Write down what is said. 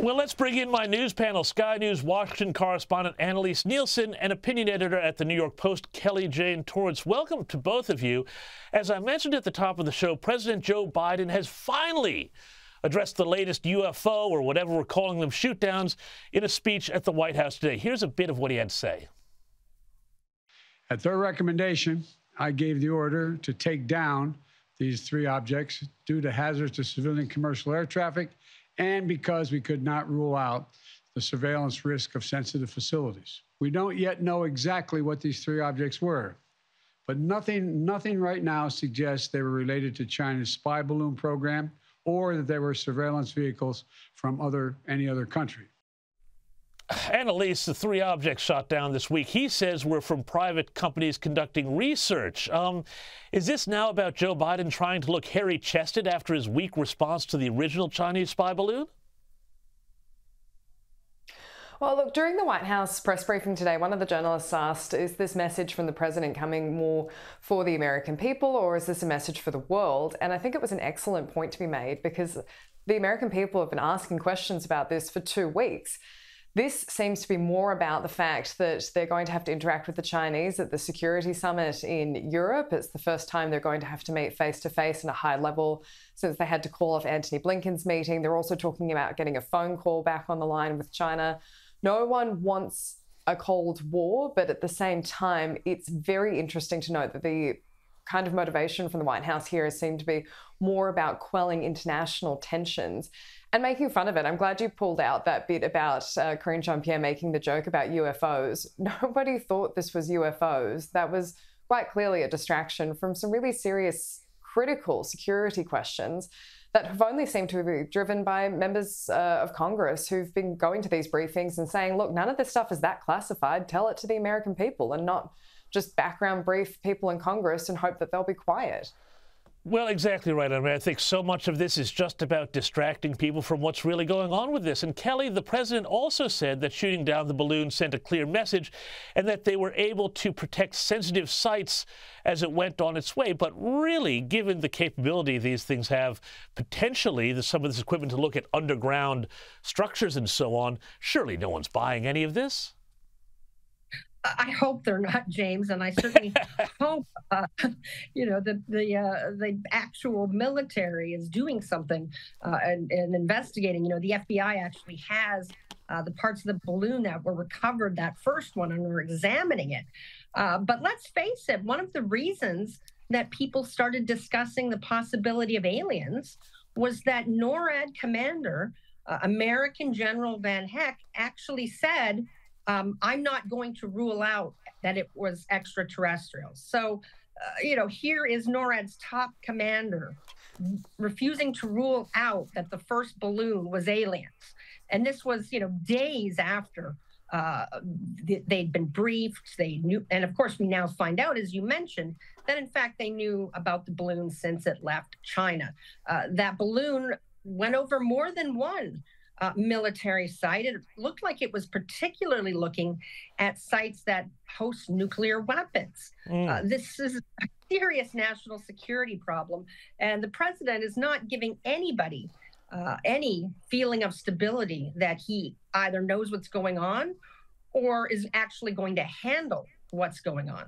Well, let's bring in my news panel. Sky News Washington correspondent Annelise Nielsen and opinion editor at the New York Post, Kelly Jane Torrance. Welcome to both of you. As I mentioned at the top of the show, President Joe Biden has finally addressed the latest UFO, or whatever we're calling them, shoot-downs in a speech at the White House today. Here's a bit of what he had to say. At their recommendation, I gave the order to take down these three objects due to hazards to civilian commercial air traffic and because we could not rule out the surveillance risk of sensitive facilities. We don't yet know exactly what these three objects were, but nothing right now suggests they were related to China's spy balloon program or that they were surveillance vehicles from any other country. Annelise, the three objects shot down this week, he says were from private companies conducting research. Is this now about Joe Biden trying to look hairy-chested after his weak response to the original Chinese spy balloon? Well, look, during the White House press briefing today, one of the journalists asked, is this message from the president coming more for the American people, or is this a message for the world? And I think it was an excellent point to be made, because the American people have been asking questions about this for 2 weeks. This seems to be more about the fact that they're going to have to interact with the Chinese at the security summit in Europe. It's the first time they're going to have to meet face-to-face at a high level since they had to call off Antony Blinken's meeting. They're also talking about getting a phone call back on the line with China. No one wants a Cold War, but at the same time, it's very interesting to note that the kind of motivation from the White House here has seemed to be more about quelling international tensions and making fun of it. I'm glad you pulled out that bit about Karine Jean-Pierre making the joke about UFOs. Nobody thought this was UFOs. That was quite clearly a distraction from some really serious, critical security questions that have only seemed to be driven by members of Congress who've been going to these briefings and saying, look, none of this stuff is that classified. Tell it to the American people, and not just background brief people in Congress and hope that they'll be quiet. Well, exactly right. I mean, I think so much of this is just about distracting people from what's really going on with this. And Kelly, the president also said that shooting down the balloon sent a clear message and that they were able to protect sensitive sites as it went on its way. But really, given the capability these things have, potentially some of this equipment to look at underground structures and so on, surely no one's buying any of this? I hope they're not, James, and I certainly hope, the actual military is doing something and investigating. You know, the FBI actually has the parts of the balloon that were recovered, that first one, and we're examining it. But let's face it, one of the reasons that people started discussing the possibility of aliens was that NORAD commander, American General Van Heck, actually said, I'm not going to rule out that it was extraterrestrials. So, here is NORAD's top commander refusing to rule out that the first balloon was aliens. And this was, days after they'd been briefed. They knew, and of course, we now find out, as you mentioned, that in fact they knew about the balloon since it left China. That balloon went over more than one military site. It looked like it was particularly looking at sites that host nuclear weapons. This is a serious national security problem, and the president is not giving anybody any feeling of stability that he either knows what's going on or is actually going to handle what's going on.